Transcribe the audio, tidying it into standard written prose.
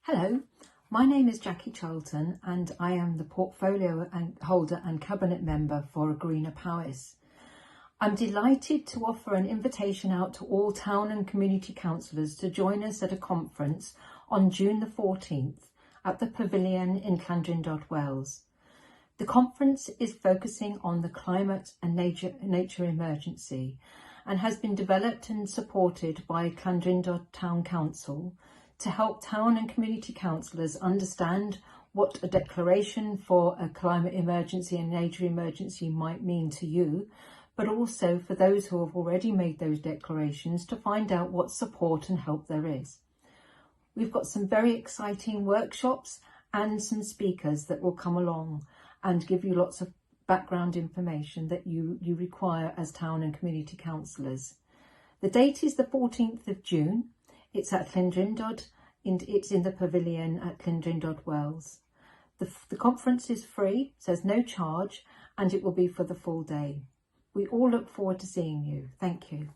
Hello, my name is Jackie Charlton and I am the portfolio holder and cabinet member for A Greener Powys. I'm delighted to offer an invitation out to all town and community councillors to join us at a conference on June the 14th at the Pavilion in Llandrindod, Wales. The conference is focusing on the climate and nature emergency and has been developed and supported by Llandrindod Town Council to help town and community councillors understand what a declaration for a climate emergency and nature emergency might mean to you, but also for those who have already made those declarations to find out what support and help there is. We've got some very exciting workshops and some speakers that will come along and give you lots of background information that you require as town and community councillors. The date is the 14th of June. It's at Llandrindod, and it's in the Pavilion at Llandrindod, Wales. The conference is free, so there's no charge, and it will be for the full day. We all look forward to seeing you. Thank you.